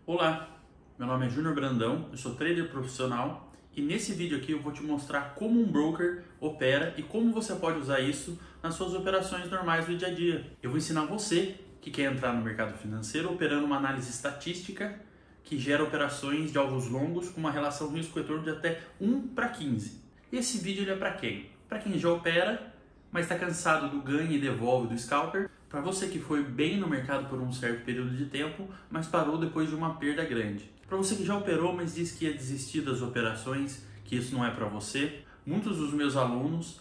Olá, meu nome é Júnior Brandão, eu sou trader profissional e nesse vídeo aqui eu vou te mostrar como um broker opera e como você pode usar isso nas suas operações normais do dia a dia. Eu vou ensinar você que quer entrar no mercado financeiro operando uma análise estatística que gera operações de alvos longos com uma relação risco-retorno de até 1:15. Esse vídeo ele é para quem? Para quem já opera, mas está cansado do ganha e devolve do scalper. Para você que foi bem no mercado por um certo período de tempo, mas parou depois de uma perda grande. Para você que já operou, mas disse que ia desistir das operações, que isso não é para você. Muitos dos meus alunos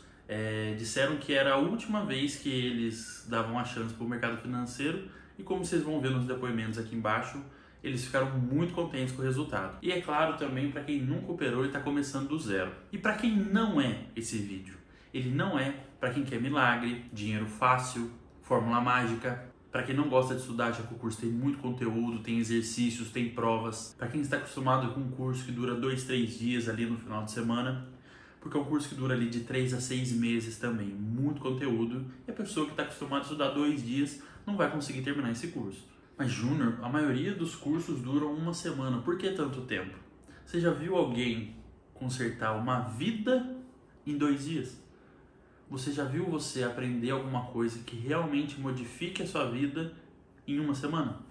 disseram que era a última vez que eles davam a chance para o mercado financeiro e como vocês vão ver nos depoimentos aqui embaixo, eles ficaram muito contentes com o resultado. E é claro também para quem nunca operou e está começando do zero. E para quem não é esse vídeo, ele não é para quem quer milagre, dinheiro fácil, fórmula mágica. Para quem não gosta de estudar, já que o curso tem muito conteúdo, tem exercícios, tem provas. Para quem está acostumado com um curso que dura 2, 3 dias ali no final de semana, porque é um curso que dura ali de 3 a 6 meses também, muito conteúdo. E a pessoa que está acostumada a estudar 2 dias não vai conseguir terminar esse curso. Mas Júnior, a maioria dos cursos duram uma semana. Por que tanto tempo? Você já viu alguém consertar uma vida em 2 dias? Você já viu você aprender alguma coisa que realmente modifique a sua vida em uma semana?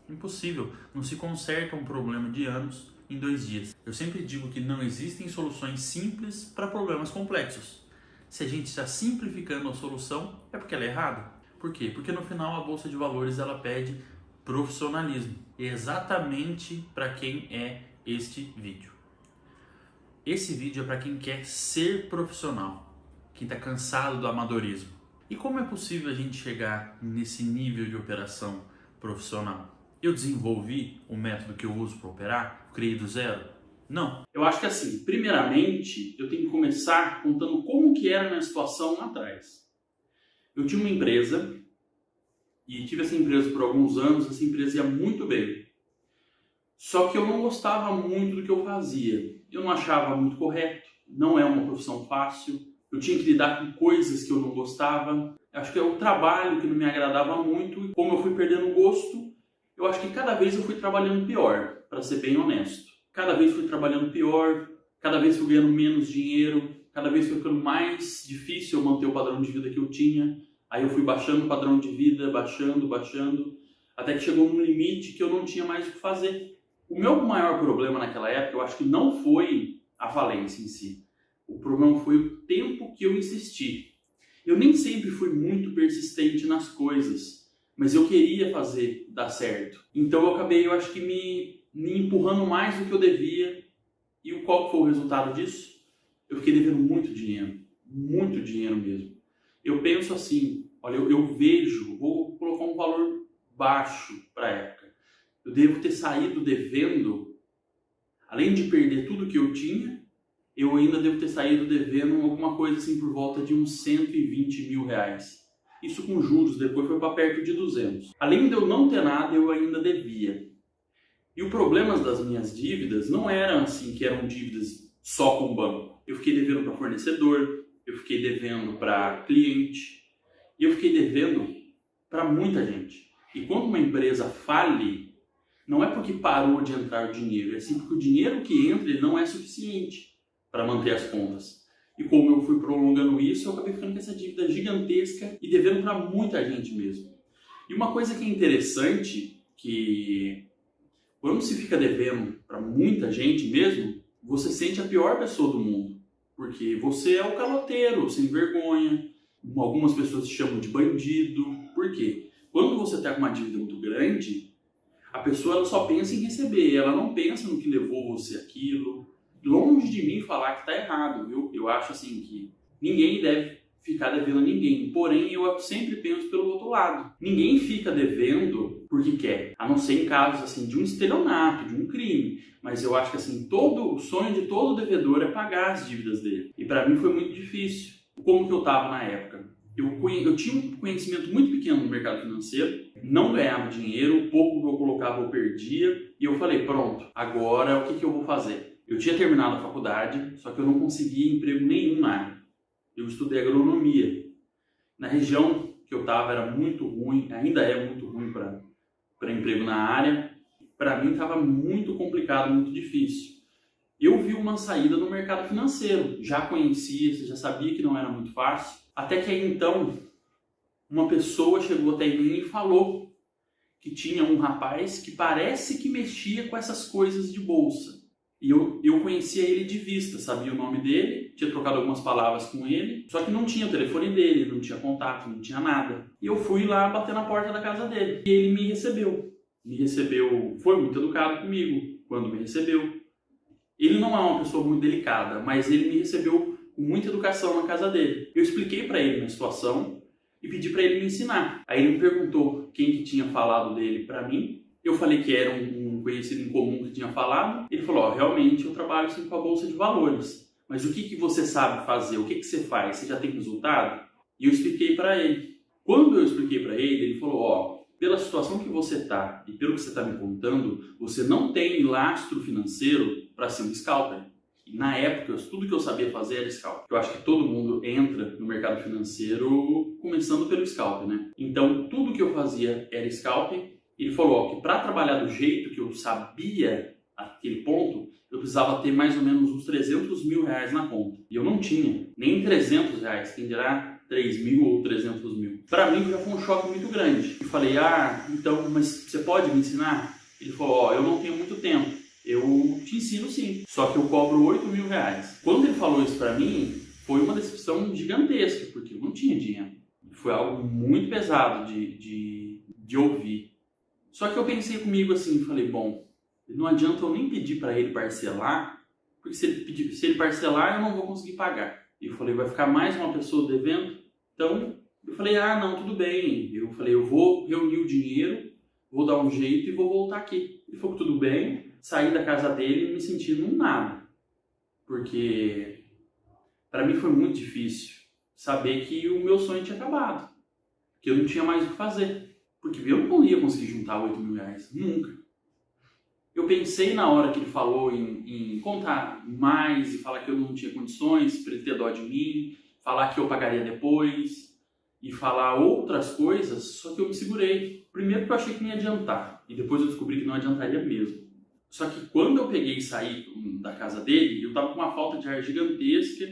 Impossível. Não se conserta um problema de anos em 2 dias. Eu sempre digo que não existem soluções simples para problemas complexos. Se a gente está simplificando a solução, é porque ela é errada. Por quê? Porque no final a Bolsa de Valores ela pede profissionalismo. E é exatamente para quem é este vídeo. Esse vídeo é para quem quer ser profissional, quem está cansado do amadorismo. E como é possível a gente chegar nesse nível de operação profissional? Eu desenvolvi o método que eu uso para operar? Criei do zero? Não. Eu acho que assim, primeiramente, eu tenho que começar contando como que era a minha situação lá atrás. Eu tinha uma empresa e tive essa empresa por alguns anos, essa empresa ia muito bem. Só que eu não gostava muito do que eu fazia. Eu não achava muito correto, não é uma profissão fácil. Eu tinha que lidar com coisas que eu não gostava. Acho que é o trabalho que não me agradava muito. E como eu fui perdendo o gosto, eu acho que cada vez eu fui trabalhando pior, para ser bem honesto. Cada vez fui trabalhando pior, cada vez fui ganhando menos dinheiro, cada vez foi ficando mais difícil eu manter o padrão de vida que eu tinha. Aí eu fui baixando o padrão de vida, baixando, até que chegou num limite que eu não tinha mais o que fazer. O meu maior problema naquela época, eu acho que não foi a falência em si. O problema foi o tempo que eu insisti. Eu nem sempre fui muito persistente nas coisas, mas eu queria fazer dar certo. Então eu acabei, eu acho que me empurrando mais do que eu devia. E qual foi o resultado disso? Eu fiquei devendo muito dinheiro mesmo. Eu penso assim, olha, eu vejo, vou colocar um valor baixo para a época. Eu devo ter saído devendo, além de perder tudo que eu tinha, eu ainda devo ter saído devendo alguma coisa assim por volta de uns 120 mil reais. Isso com juros, depois foi para perto de 200. Além de eu não ter nada, eu ainda devia. E o problema das minhas dívidas não eram assim, que eram dívidas só com o banco. Eu fiquei devendo para fornecedor, eu fiquei devendo para cliente, e eu fiquei devendo para muita gente. E quando uma empresa fale, não é porque parou de entrar o dinheiro, é sim porque o dinheiro que entra ele não é suficiente para manter as contas. E como eu fui prolongando isso, eu acabei ficando com essa dívida gigantesca e devendo para muita gente mesmo. E uma coisa que é interessante, que quando se fica devendo para muita gente mesmo, você sente a pior pessoa do mundo. Porque você é o caloteiro, sem vergonha. Algumas pessoas te chamam de bandido. Por quê? Quando você está com uma dívida muito grande, a pessoa ela só pensa em receber, ela não pensa no que levou você aquilo. Longe de mim falar que está errado, viu? Eu acho assim que ninguém deve ficar devendo a ninguém. Porém, eu sempre penso pelo outro lado. Ninguém fica devendo porque quer, a não ser em casos assim de um estelionato, de um crime. Mas eu acho que assim, o sonho de todo devedor é pagar as dívidas dele. E para mim foi muito difícil. Como que eu estava na época? Eu tinha um conhecimento muito pequeno no mercado financeiro, não ganhava dinheiro, o pouco que eu colocava eu perdia, e eu falei, pronto, agora o que eu vou fazer? Eu tinha terminado a faculdade, só que eu não conseguia emprego nenhum na área. Eu estudei agronomia. Na região que eu estava era muito ruim, ainda é muito ruim para emprego na área. Para mim estava muito complicado, muito difícil. Eu vi uma saída no mercado financeiro, já conhecia, já sabia que não era muito fácil, até que aí então uma pessoa chegou até mim e falou que tinha um rapaz que parece que mexia com essas coisas de bolsa. E eu conhecia ele de vista, sabia o nome dele, tinha trocado algumas palavras com ele, só que não tinha o telefone dele, não tinha contato, não tinha nada. E eu fui lá bater na porta da casa dele. E ele me recebeu. Foi muito educado comigo quando me recebeu. Ele não é uma pessoa muito delicada, mas ele me recebeu com muita educação na casa dele. Eu expliquei para ele a situação e pedi para ele me ensinar. Aí ele me perguntou quem que tinha falado dele para mim. Eu falei que era um conhecido em comum que tinha falado. Ele falou, realmente eu trabalho sim com a Bolsa de Valores. Mas o que você sabe fazer? O que você faz? Você já tem resultado? E eu expliquei para ele. Quando eu expliquei para ele, ele falou, pela situação que você está e pelo que você está me contando, você não tem lastro financeiro para ser um scalper. E na época, tudo que eu sabia fazer era scalper. Eu acho que todo mundo entra no mercado financeiro começando pelo scalper, né? Então, tudo que eu fazia era scalper. Ele falou que para trabalhar do jeito que eu sabia aquele ponto, eu precisava ter mais ou menos uns 300 mil reais na conta. E eu não tinha nem 300 reais, quem dirá 3 mil ou 300 mil. Para mim já foi um choque muito grande. Eu falei, então, mas você pode me ensinar? Ele falou, eu não tenho muito tempo. Eu te ensino sim, só que eu cobro 8 mil reais. Quando ele falou isso para mim, foi uma decepção gigantesca, porque eu não tinha dinheiro. Foi algo muito pesado de ouvir. Só que eu pensei comigo assim, falei, bom, não adianta eu nem pedir para ele parcelar, porque se ele parcelar eu não vou conseguir pagar. E eu falei, vai ficar mais uma pessoa devendo? Então, eu falei, não, tudo bem. Eu falei, eu vou reunir o dinheiro, vou dar um jeito e vou voltar aqui. Ele falou, tudo bem. Saí da casa dele e me senti num nada. Porque para mim foi muito difícil saber que o meu sonho tinha acabado. Que eu não tinha mais o que fazer. Porque eu não ia conseguir juntar 8 mil reais. Nunca. Eu pensei na hora que ele falou em contar mais e falar que eu não tinha condições para ele ter dó de mim, falar que eu pagaria depois e falar outras coisas, só que eu me segurei. Primeiro porque eu achei que não ia adiantar e depois eu descobri que não adiantaria mesmo. Só que quando eu peguei e saí da casa dele, eu estava com uma falta de ar gigantesca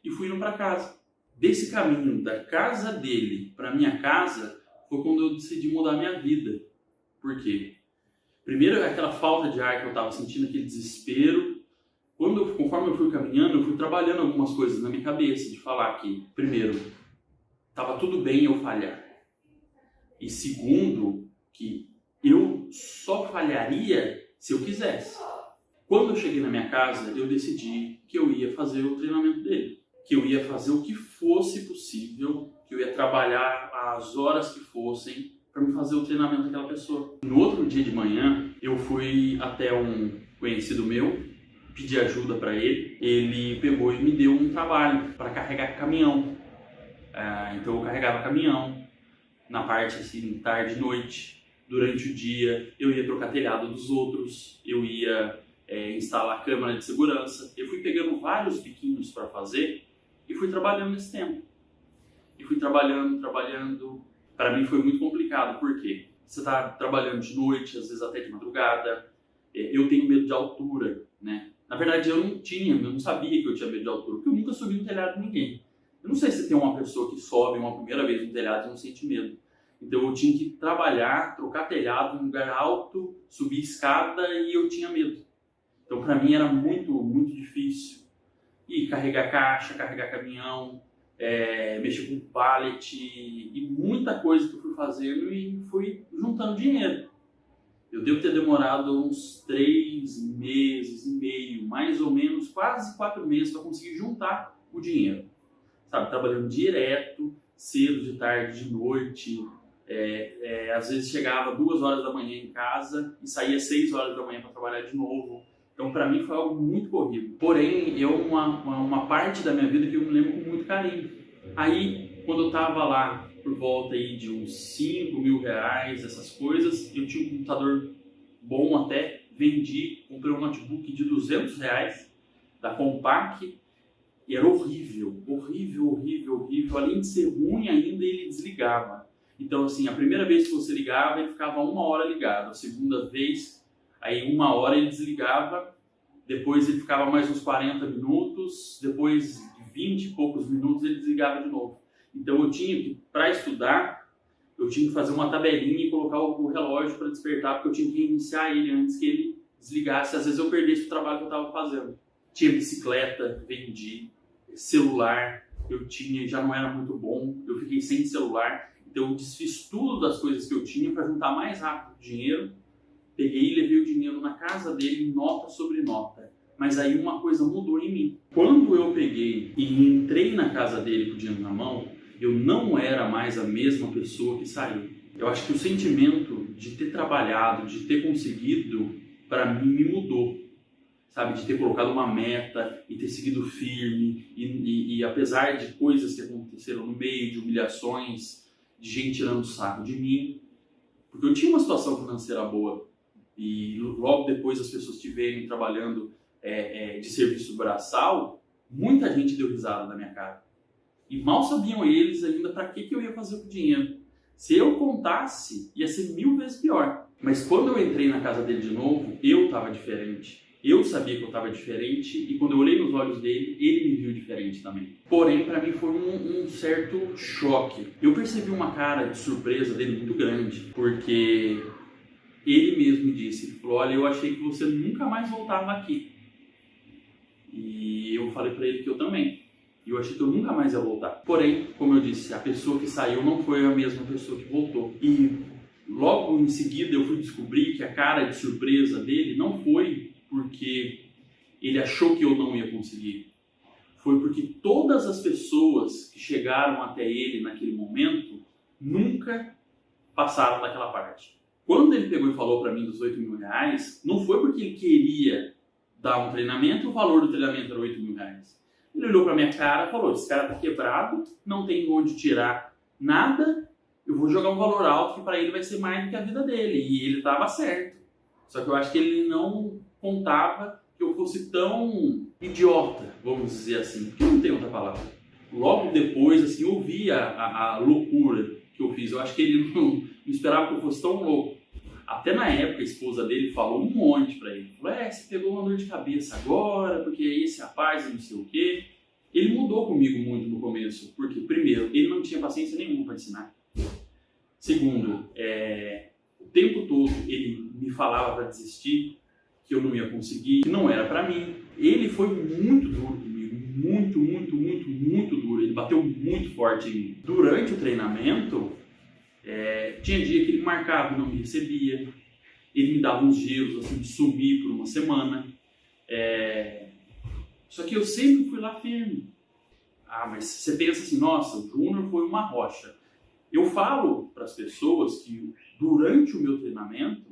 e fui indo para casa. Desse caminho da casa dele para minha casa foi quando eu decidi mudar minha vida. Por quê? Primeiro, aquela falta de ar que eu estava sentindo, aquele desespero. Conforme eu fui caminhando, eu fui trabalhando algumas coisas na minha cabeça, de falar que, primeiro, estava tudo bem eu falhar. E segundo, que eu só falharia se eu quisesse. Quando eu cheguei na minha casa, eu decidi que eu ia fazer o treinamento dele. Que eu ia fazer o que fosse possível, que eu ia trabalhar as horas que fossem para me fazer o treinamento daquela pessoa. No outro dia de manhã, eu fui até um conhecido meu, pedi ajuda para ele. Ele pegou e me deu um trabalho para carregar caminhão. Então eu carregava caminhão na parte assim, tarde e noite. Durante o dia, eu ia trocar telhado dos outros, eu ia instalar câmera de segurança. Eu fui pegando vários biquinhos para fazer e fui trabalhando nesse tempo. E fui trabalhando. Para mim foi muito complicado, porque você está trabalhando de noite, às vezes até de madrugada. Eu tenho medo de altura, né? Na verdade eu não sabia que eu tinha medo de altura, porque eu nunca subi no telhado de ninguém. Eu não sei se tem uma pessoa que sobe uma primeira vez no telhado e não sente medo. Então eu tinha que trabalhar, trocar telhado em um lugar alto, subir escada e eu tinha medo. Então para mim era muito, muito difícil. E carregar caixa, carregar caminhão, mexer com pallet e muita coisa que eu fui fazendo e fui juntando dinheiro. Eu devo ter demorado uns 3 meses e meio, mais ou menos, quase 4 meses para conseguir juntar o dinheiro. Sabe, trabalhando direto, cedo, de tarde, de noite. Às vezes chegava 2 horas da manhã em casa e saía 6 horas da manhã para trabalhar de novo. Então, para mim, foi algo muito corrido. Porém, uma parte da minha vida que eu me lembro com muito carinho. Aí, quando eu estava lá, por volta aí de uns 5 mil reais, essas coisas, eu tinha um computador bom até, vendi, comprei um notebook de 200 reais, da Compaq, e era horrível. Além de ser ruim ainda, ele desligava. Então, assim, a primeira vez que você ligava, ele ficava 1 hora ligado. A segunda vez, Aí 1 hora ele desligava, depois ele ficava mais uns 40 minutos, depois de 20 e poucos minutos ele desligava de novo. Então eu tinha que, para estudar, eu tinha que fazer uma tabelinha e colocar o relógio para despertar, porque eu tinha que reiniciar ele antes que ele desligasse. Às vezes eu perdesse o trabalho que eu estava fazendo. Tinha bicicleta, vendi, celular, eu tinha, já não era muito bom, eu fiquei sem celular. Então eu desfiz tudo das coisas que eu tinha para juntar mais rápido dinheiro. Peguei e levei o dinheiro na casa dele, nota sobre nota. Mas aí uma coisa mudou em mim. Quando eu peguei e entrei na casa dele com o dinheiro na mão, eu não era mais a mesma pessoa que saiu. Eu acho que o sentimento de ter trabalhado, de ter conseguido, para mim me mudou. Sabe, de ter colocado uma meta e ter seguido firme. E apesar de coisas que aconteceram no meio, de humilhações, de gente tirando sarro de mim, porque eu tinha uma situação financeira boa. E logo depois as pessoas te verem trabalhando de serviço braçal, muita gente deu risada na minha cara. E mal sabiam eles ainda para que eu ia fazer com o dinheiro. Se eu contasse, ia ser 1000 vezes pior. Mas quando eu entrei na casa dele de novo, eu estava diferente. Eu sabia que eu estava diferente e quando eu olhei nos olhos dele, ele me viu diferente também. Porém, para mim foi um certo choque. Eu percebi uma cara de surpresa dele muito grande, porque ele mesmo me disse, ele falou, olha, eu achei que você nunca mais voltava aqui. E eu falei para ele que eu também. E eu achei que eu nunca mais ia voltar. Porém, como eu disse, a pessoa que saiu não foi a mesma pessoa que voltou. E logo em seguida eu fui descobrir que a cara de surpresa dele não foi porque ele achou que eu não ia conseguir. Foi porque todas as pessoas que chegaram até ele naquele momento nunca passaram daquela parte. Quando ele pegou e falou para mim dos R$8.000, não foi porque ele queria dar um treinamento e o valor do treinamento era R$8.000. Ele olhou para minha cara e falou, esse cara tá quebrado, não tem onde tirar nada, eu vou jogar um valor alto que para ele vai ser mais do que a vida dele. E ele estava certo. Só que eu acho que ele não contava que eu fosse tão idiota, vamos dizer assim, porque não tem outra palavra. Logo depois, assim, eu vi a loucura que eu fiz. Eu acho que ele não esperava que eu fosse tão louco. Até na época a esposa dele falou um monte pra ele. Falou, você pegou uma dor de cabeça agora, porque esse rapaz e não sei o quê. Ele mudou comigo muito no começo, porque primeiro, ele não tinha paciência nenhuma para ensinar. Segundo, o tempo todo ele me falava para desistir, que eu não ia conseguir, que não era para mim. Ele foi muito duro comigo, muito duro. Ele bateu muito forte em mim. Durante o treinamento, tinha dia que ele marcava e não me recebia. Ele me dava uns gelos assim, de sumir por uma semana. Só que eu sempre fui lá firme. Mas você pensa assim, nossa, o Júnior foi uma rocha. Eu falo para as pessoas que durante o meu treinamento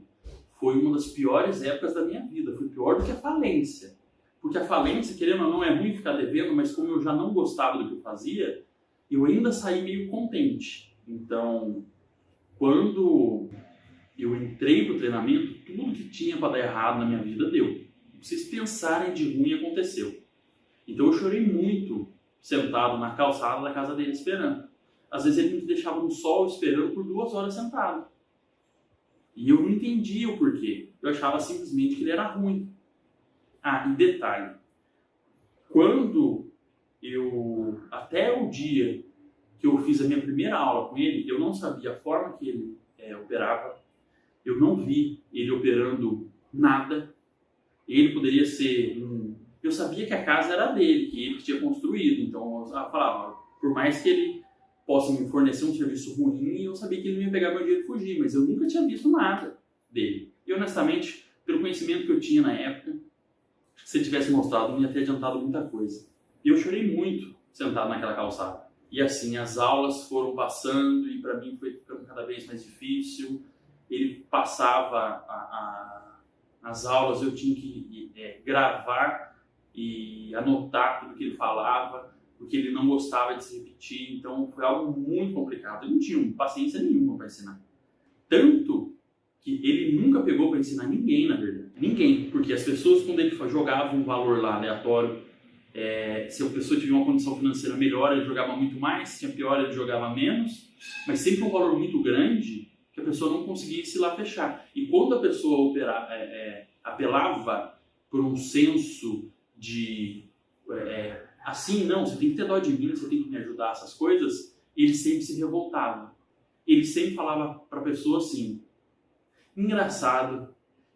foi uma das piores épocas da minha vida. Foi pior do que a falência. Porque a falência, querendo ou não, é ruim ficar devendo, mas como eu já não gostava do que eu fazia, eu ainda saí meio contente. Então, quando eu entrei pro treinamento, tudo que tinha para dar errado na minha vida deu. Vocês pensarem de ruim, aconteceu. Então eu chorei muito sentado na calçada da casa dele esperando. Às vezes ele me deixava no sol esperando por 2 horas sentado. E eu não entendia o porquê. Eu achava simplesmente que ele era ruim. E detalhe. Até o dia que eu fiz a minha primeira aula com ele, eu não sabia a forma que ele operava. Eu não vi ele operando nada. Ele poderia ser Eu sabia que a casa era dele, que ele tinha construído. Então eu falava, por mais que ele possa me fornecer um serviço ruim, eu sabia que ele não ia pegar meu dinheiro e fugir, mas eu nunca tinha visto nada dele. E honestamente, pelo conhecimento que eu tinha na época, se ele tivesse mostrado, não ia ter adiantado muita coisa. E eu chorei muito sentado naquela calçada. E assim, as aulas foram passando e para mim foi ficando cada vez mais difícil. Ele passava as aulas, eu tinha que gravar e anotar tudo que ele falava, porque ele não gostava de se repetir. Então foi algo muito complicado. Eu não tinha paciência nenhuma para ensinar. Tanto que ele nunca pegou para ensinar ninguém, na verdade. Ninguém. Porque as pessoas, quando ele jogava um valor lá aleatório, se a pessoa tinha uma condição financeira melhor, ele jogava muito mais. Se tinha pior, ele jogava menos. Mas sempre um valor muito grande, que a pessoa não conseguisse ir lá fechar. E quando a pessoa apelava por um senso de assim, não, você tem que ter dó de mim, você tem que me ajudar, essas coisas, ele sempre se revoltava. Ele sempre falava para a pessoa assim, engraçado,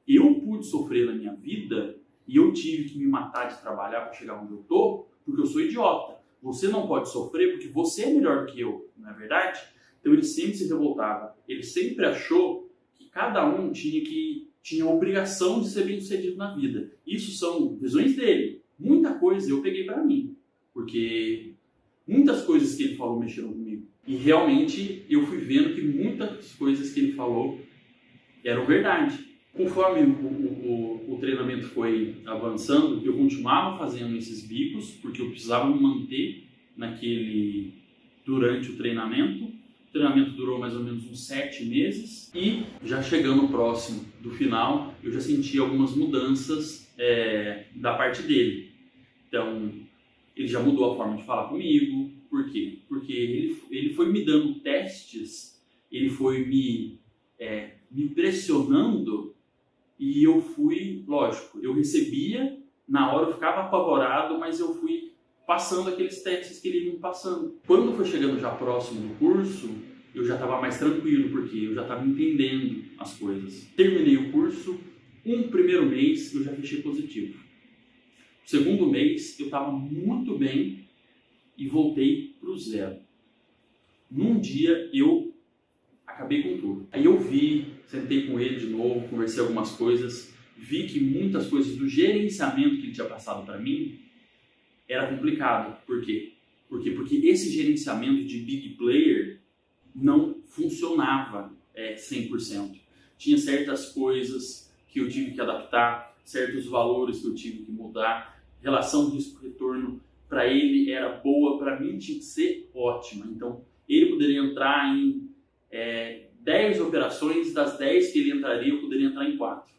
eu pude sofrer na minha vida e eu tive que me matar de trabalhar para chegar onde eu tô, porque eu sou idiota. Você não pode sofrer porque você é melhor do que eu, não é verdade? Então ele sempre se revoltava. Ele sempre achou que cada um tinha a obrigação de ser bem-sucedido na vida. Isso são visões dele. Muita coisa eu peguei para mim, porque muitas coisas que ele falou mexeram comigo. E realmente eu fui vendo que muitas coisas que ele falou eram verdade. Conforme o treinamento foi avançando, eu continuava fazendo esses bicos, porque eu precisava me manter durante o treinamento. O treinamento durou mais ou menos uns 7 meses e já chegando próximo do final, eu já senti algumas mudanças da parte dele. Então, ele já mudou a forma de falar comigo. Por quê? Porque ele foi me dando testes, ele foi me pressionando e eu fui, lógico, eu recebia, na hora eu ficava apavorado, mas eu fui passando aqueles testes que ele ia me passando. Quando foi chegando já próximo do curso, eu já estava mais tranquilo, porque eu já estava entendendo as coisas. Terminei o curso, primeiro mês eu já fechei positivo. O segundo mês eu estava muito bem e voltei para o 0. Num dia eu acabei com tudo. Aí eu sentei com ele de novo, conversei algumas coisas, vi que muitas coisas do gerenciamento que ele tinha passado para mim era complicado. Por quê? Porque esse gerenciamento de big player não funcionava 100%. Tinha certas coisas que eu tive que adaptar, certos valores que eu tive que mudar, relação risco-retorno para ele era boa, para mim tinha que ser ótima. Então ele poderia entrar em 10 operações, das 10 que ele entraria, eu poderia entrar em 4.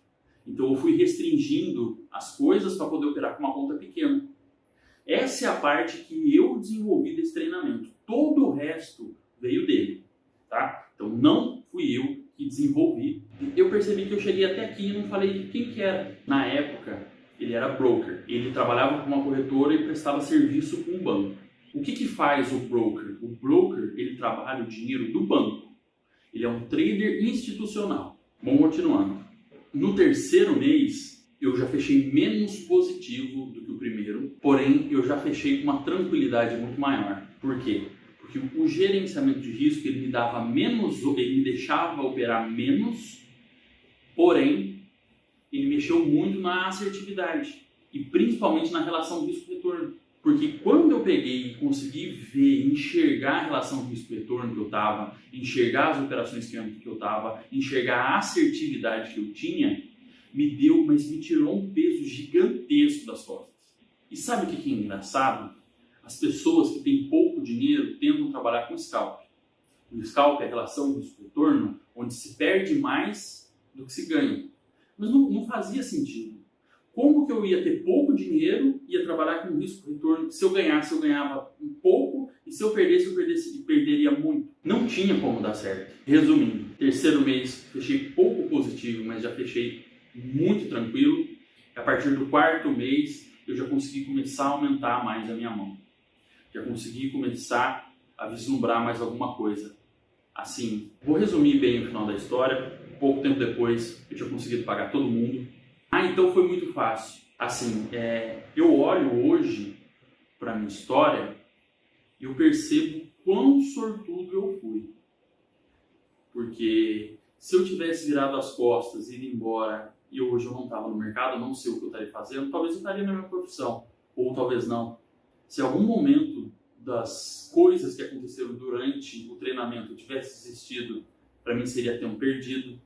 Então eu fui restringindo as coisas para poder operar com uma conta pequena. Essa é a parte que eu desenvolvi desse treinamento. Todo o resto veio dele, tá? Então não fui eu que desenvolvi. Eu percebi que eu cheguei até aqui e não falei quem que era. Na época, ele era broker. Ele trabalhava com uma corretora e prestava serviço com um banco. O que faz o broker? O broker, ele trabalha o dinheiro do banco. Ele é um trader institucional. Vamos continuando. No terceiro mês, eu já fechei menos positivo do que o primeiro, porém eu já fechei com uma tranquilidade muito maior. Por quê? Porque o gerenciamento de risco ele me dava menos, ele me deixava operar menos, porém ele mexeu muito na assertividade e principalmente na relação risco-retorno. Porque quando eu peguei e consegui ver, enxergar a relação risco-retorno que eu estava, enxergar as operações que eu estava, enxergar a assertividade que eu tinha, me tirou um peso gigantesco das costas. E sabe o que é engraçado? As pessoas que têm pouco dinheiro tentam trabalhar com scalp. O scalp é a relação risco-retorno, onde se perde mais do que se ganha. Mas não fazia sentido. Como que eu ia ter pouco dinheiro e ia trabalhar com risco-retorno? Se eu ganhasse, eu ganhava um pouco, e se eu perdesse, perderia muito. Não tinha como dar certo. Resumindo, terceiro mês, fechei pouco positivo, mas já fechei muito tranquilo. A partir do quarto mês, eu já consegui começar a aumentar mais a minha mão. Já consegui começar a vislumbrar mais alguma coisa. Assim, vou resumir bem o final da história. Pouco tempo depois, eu tinha conseguido pagar todo mundo. Então foi muito fácil. Assim, eu olho hoje para a minha história e eu percebo quão sortudo eu fui. Porque se eu tivesse virado as costas e ido embora e hoje eu não estava no mercado, eu não sei o que eu estaria fazendo, talvez eu estaria na minha profissão, ou talvez não. Se em algum momento das coisas que aconteceram durante o treinamento eu tivesse desistido, para mim seria ter um perdido.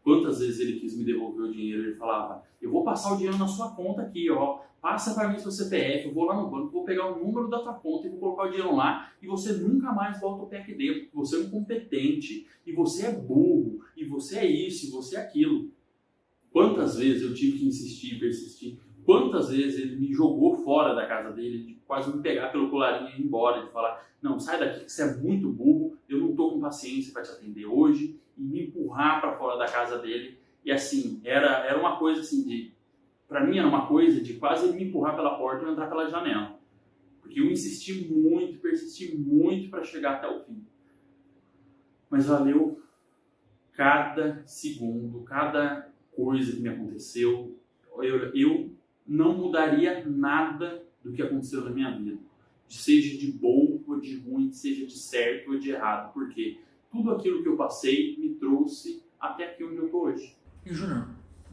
Quantas vezes ele quis me devolver o dinheiro, ele falava, eu vou passar o dinheiro na sua conta aqui, ó, passa para mim seu CPF, eu vou lá no banco, vou pegar o número da tua conta e vou colocar o dinheiro lá e você nunca mais volta o pé aqui dentro, porque você é incompetente, e você é burro, e você é isso, e você é aquilo. Quantas vezes eu tive que insistir e persistir, Quantas vezes ele me jogou fora da casa dele, de quase me pegar pelo colarinho e ir embora, de falar, não, sai daqui que você é muito burro, eu não tô com paciência para te atender hoje, e me empurrar para fora da casa dele. E assim, era uma coisa assim para mim era uma coisa de quase ele me empurrar pela porta e eu entrar pela janela. Porque eu insisti muito, persisti muito para chegar até o fim. Mas valeu cada segundo, cada coisa que me aconteceu. Eu não mudaria nada do que aconteceu na minha vida. Seja de bom ou de ruim, seja de certo ou de errado. Porque tudo aquilo que eu passei me trouxe até aqui onde eu estou hoje. E Júnior,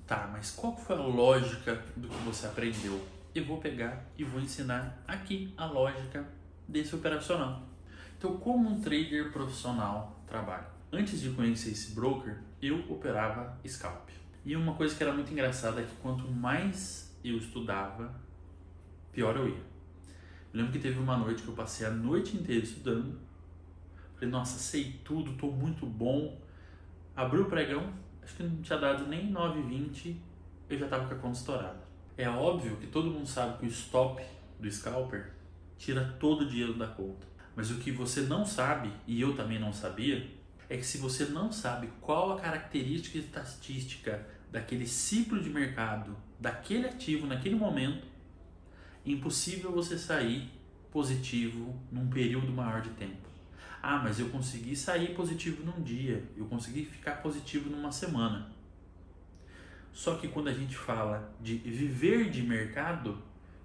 tá, mas qual foi a lógica do que você aprendeu? Eu vou pegar e vou ensinar aqui a lógica desse operacional. Então, como um trader profissional trabalha? Antes de conhecer esse broker, eu operava scalp. E uma coisa que era muito engraçada é que quanto mais eu estudava, pior eu ia. Eu lembro que teve uma noite que eu passei a noite inteira estudando. Falei, nossa, sei tudo, tô muito bom. Abri o pregão, acho que não tinha dado nem 9,20, eu já tava com a conta estourada. É óbvio que todo mundo sabe que o stop do scalper tira todo o dinheiro da conta. Mas o que você não sabe, e eu também não sabia, é que se você não sabe qual a característica estatística daquele ciclo de mercado, daquele ativo naquele momento, é impossível você sair positivo num período maior de tempo. Ah, mas eu consegui sair positivo num dia, eu consegui ficar positivo numa semana. Só que quando a gente fala de viver de mercado,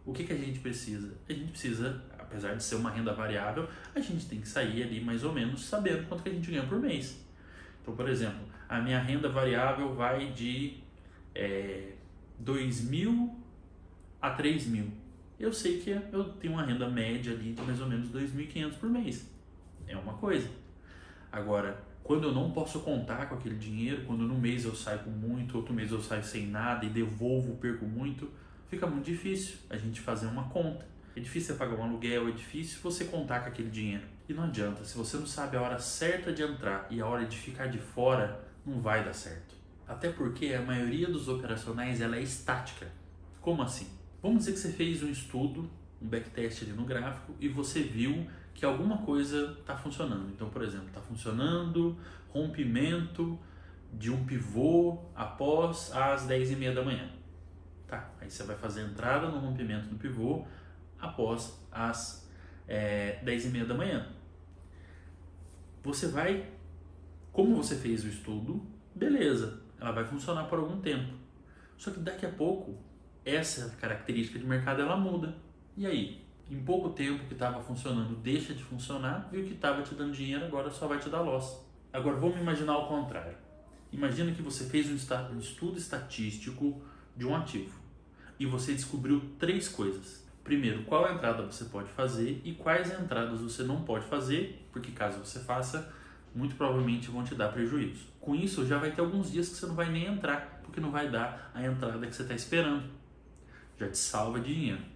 o que a gente precisa? A gente precisa, apesar de ser uma renda variável, a gente tem que sair ali mais ou menos sabendo quanto que a gente ganha por mês. Então, por exemplo, a minha renda variável vai de 2.000 a 3.000. Eu sei que eu tenho uma renda média ali de mais ou menos 2.500 por mês. É uma coisa. Agora, quando eu não posso contar com aquele dinheiro, quando num mês eu saio com muito, outro mês eu saio sem nada e devolvo, perco muito, fica muito difícil a gente fazer uma conta. É difícil você pagar um aluguel, é difícil você contar com aquele dinheiro. E não adianta, se você não sabe a hora certa de entrar e a hora de ficar de fora, não vai dar certo. Até porque a maioria dos operacionais ela é estática. Como assim? Vamos dizer que você fez um estudo, um backtest ali no gráfico e você viu que alguma coisa está funcionando. Então, por exemplo, está funcionando rompimento de um pivô após as 10h30 da manhã. Tá, aí você vai fazer a entrada no rompimento do pivô após as 10h30 da manhã. Você vai, como você fez o estudo, beleza, ela vai funcionar por algum tempo. Só que daqui a pouco, essa característica de mercado ela muda. E aí? Em pouco tempo que estava funcionando deixa de funcionar e o que estava te dando dinheiro agora só vai te dar loss. Agora vamos imaginar o contrário. Imagina que você fez um estudo estatístico de um ativo e você descobriu 3 coisas. Primeiro, qual entrada você pode fazer e quais entradas você não pode fazer, porque caso você faça, muito provavelmente vão te dar prejuízo. Com isso, já vai ter alguns dias que você não vai nem entrar, porque não vai dar a entrada que você está esperando. Já te salva dinheiro.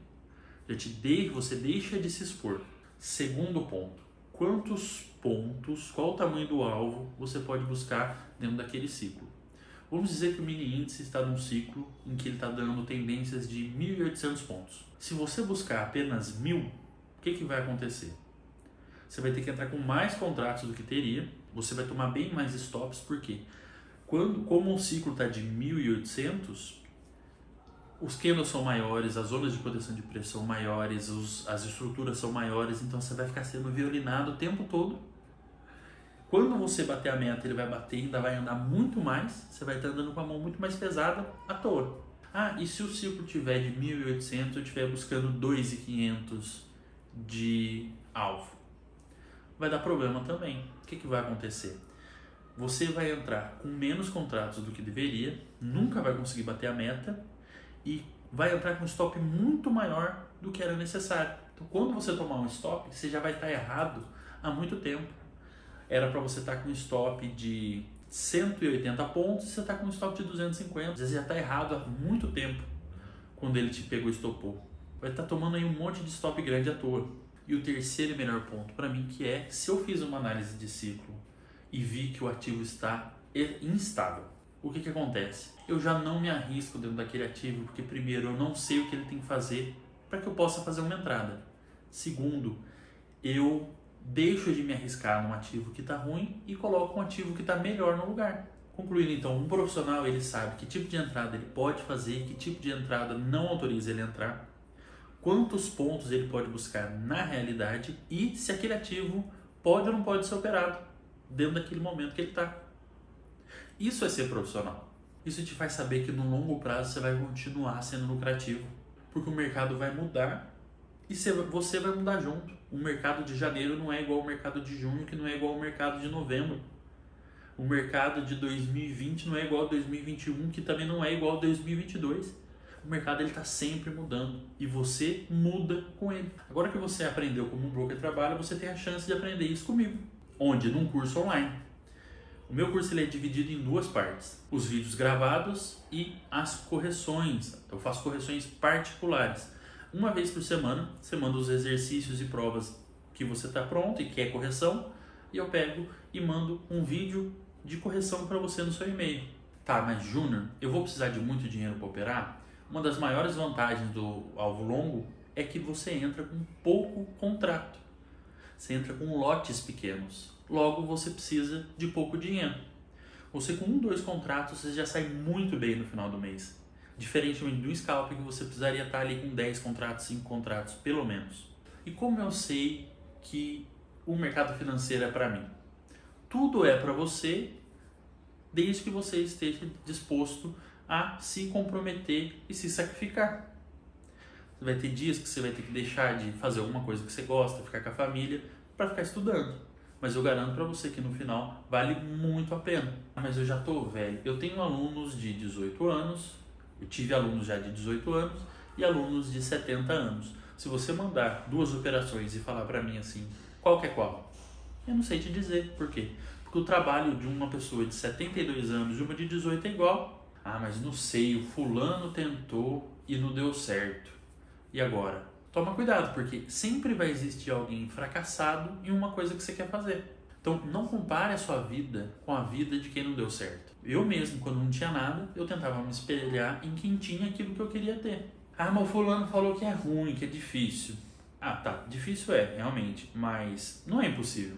Você deixa de se expor. Segundo ponto, quantos pontos, qual o tamanho do alvo você pode buscar dentro daquele ciclo? Vamos dizer que o mini índice está num ciclo em que ele está dando tendências de 1.800 pontos. Se você buscar apenas 1.000, o que vai acontecer? Você vai ter que entrar com mais contratos do que teria, você vai tomar bem mais stops, porque como o ciclo está de 1.800, os candles são maiores, as zonas de proteção de preço são maiores, as estruturas são maiores, então você vai ficar sendo violinado o tempo todo. Quando você bater a meta, ele vai bater e ainda vai andar muito mais, você vai estar andando com a mão muito mais pesada à toa. Ah, e se o ciclo tiver de 1.800, eu estiver buscando 2.500 de alvo? Vai dar problema também. O que vai acontecer? Você vai entrar com menos contratos do que deveria, nunca vai conseguir bater a meta, e vai entrar com um stop muito maior do que era necessário. Então, quando você tomar um stop, você já vai estar errado há muito tempo. Era para você estar com um stop de 180 pontos e você está com um stop de 250. Às vezes já está errado há muito tempo quando ele te pegou e estopou. Vai estar tomando aí um monte de stop grande à toa. E o terceiro e melhor ponto para mim que é, se eu fiz uma análise de ciclo e vi que o ativo está instável, o que acontece? Eu já não me arrisco dentro daquele ativo, porque primeiro, eu não sei o que ele tem que fazer para que eu possa fazer uma entrada. Segundo, eu deixo de me arriscar num ativo que está ruim e coloco um ativo que está melhor no lugar. Concluindo então, um profissional ele sabe que tipo de entrada ele pode fazer, que tipo de entrada não autoriza ele a entrar, quantos pontos ele pode buscar na realidade e se aquele ativo pode ou não pode ser operado dentro daquele momento que ele está. Isso é ser profissional. Isso te faz saber que no longo prazo você vai continuar sendo lucrativo, porque o mercado vai mudar e você vai mudar junto. O mercado de janeiro não é igual ao mercado de junho, que não é igual ao mercado de novembro. O mercado de 2020 não é igual a 2021, que também não é igual a 2022. O mercado está sempre mudando e você muda com ele. Agora que você aprendeu como um broker trabalha, você tem a chance de aprender isso comigo. Onde? Num curso online. O meu curso ele é dividido em duas partes. Os vídeos gravados e as correções. Eu faço correções particulares. Uma vez por semana, você manda os exercícios e provas que você está pronto e quer correção. E eu pego e mando um vídeo de correção para você no seu e-mail. Tá, mas Júnior, eu vou precisar de muito dinheiro para operar? Uma das maiores vantagens do alvo longo é que você entra com pouco contrato. Você entra com lotes pequenos. Logo, você precisa de pouco dinheiro. Você com 1, 2 contratos, você já sai muito bem no final do mês. Diferentemente do scalp, que você precisaria estar ali com 10 contratos, 5 contratos, pelo menos. E como eu sei que o mercado financeiro é para mim? Tudo é para você, desde que você esteja disposto a se comprometer e se sacrificar. Você vai ter dias que você vai ter que deixar de fazer alguma coisa que você gosta, ficar com a família, para ficar estudando. Mas eu garanto para você que no final vale muito a pena. Mas eu já tô velho. Eu tenho alunos de 18 anos, eu tive alunos já de 18 anos e alunos de 70 anos. Se você mandar 2 operações e falar para mim assim, qual que é qual? Eu não sei te dizer. Por quê? Porque o trabalho de uma pessoa de 72 anos e uma de 18 é igual. Ah, mas não sei, o fulano tentou e não deu certo. E agora? Toma cuidado, porque sempre vai existir alguém fracassado em uma coisa que você quer fazer. Então, não compare a sua vida com a vida de quem não deu certo. Eu mesmo, quando não tinha nada, eu tentava me espelhar em quem tinha aquilo que eu queria ter. Ah, mas o fulano falou que é ruim, que é difícil. Ah, tá, difícil é, realmente, mas não é impossível.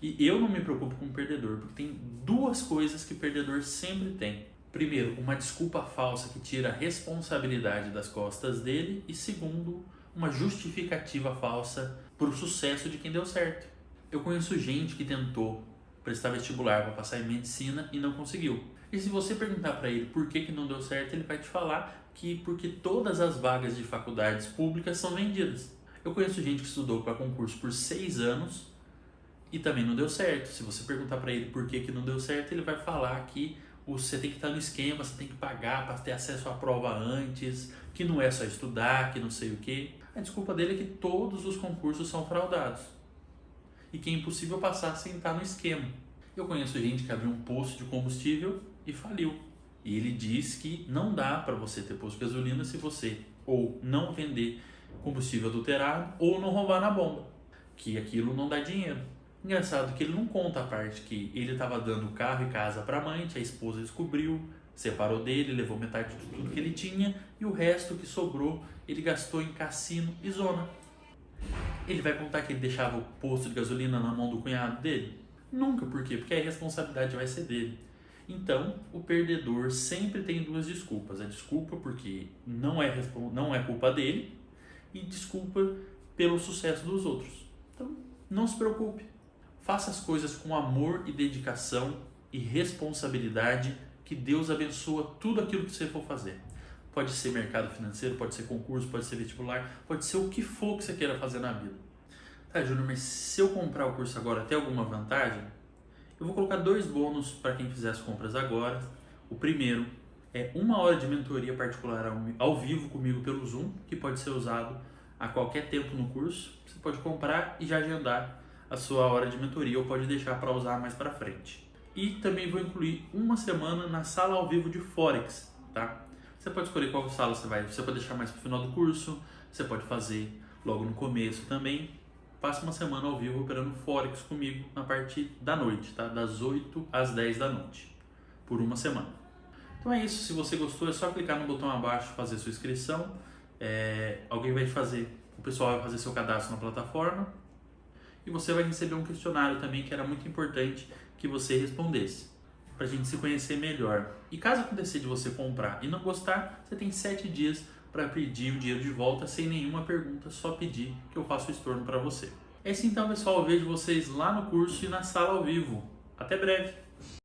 E eu não me preocupo com o perdedor, porque tem 2 coisas que o perdedor sempre tem. Primeiro, uma desculpa falsa que tira a responsabilidade das costas dele. E segundo, uma justificativa falsa para o sucesso de quem deu certo. Eu conheço gente que tentou prestar vestibular para passar em medicina e não conseguiu. E se você perguntar para ele por que não deu certo, ele vai te falar que porque todas as vagas de faculdades públicas são vendidas. Eu conheço gente que estudou para concurso por 6 anos e também não deu certo. Se você perguntar para ele por que não deu certo, ele vai falar que você tem que estar no esquema, você tem que pagar para ter acesso à prova antes, que não é só estudar, que não sei o que. A desculpa dele é que todos os concursos são fraudados e que é impossível passar sem estar no esquema. Eu conheço gente que abriu um posto de combustível e faliu. E ele diz que não dá para você ter posto de gasolina se você ou não vender combustível adulterado ou não roubar na bomba, que aquilo não dá dinheiro. Engraçado que ele não conta a parte que ele estava dando carro e casa para a amante, a esposa descobriu, separou dele, levou metade de tudo que ele tinha e o resto que sobrou ele gastou em cassino e zona. Ele vai contar que ele deixava o posto de gasolina na mão do cunhado dele? Nunca, por quê? Porque a responsabilidade vai ser dele. Então, o perdedor sempre tem 2 desculpas. A desculpa porque não é culpa dele e desculpa pelo sucesso dos outros. Então, não se preocupe. Faça as coisas com amor e dedicação e responsabilidade, que Deus abençoa tudo aquilo que você for fazer. Pode ser mercado financeiro, pode ser concurso, pode ser vestibular, pode ser o que for que você queira fazer na vida. Tá, Júnior, mas se eu comprar o curso agora, tem alguma vantagem? Eu vou colocar 2 bônus para quem fizer as compras agora. O primeiro é 1 hora de mentoria particular ao vivo comigo pelo Zoom, que pode ser usado a qualquer tempo no curso. Você pode comprar e já agendar a sua hora de mentoria ou pode deixar para usar mais para frente. E também vou incluir 1 semana na sala ao vivo de Forex, tá? Você pode escolher qual sala você vai. Você pode deixar mais para o final do curso, você pode fazer logo no começo também. Passa 1 semana ao vivo operando Forex comigo na parte da noite, tá? Das 8 às 10 da noite. por uma semana. Então é isso, se você gostou é só clicar no botão abaixo, fazer sua inscrição, alguém vai fazer, o pessoal vai fazer seu cadastro na plataforma e você vai receber um questionário também que era muito importante que você respondesse, para a gente se conhecer melhor. E caso acontecer de você comprar e não gostar, você tem 7 dias para pedir o dinheiro de volta sem nenhuma pergunta, só pedir que eu faço o estorno para você. É isso então, pessoal, eu vejo vocês lá no curso e na sala ao vivo. Até breve!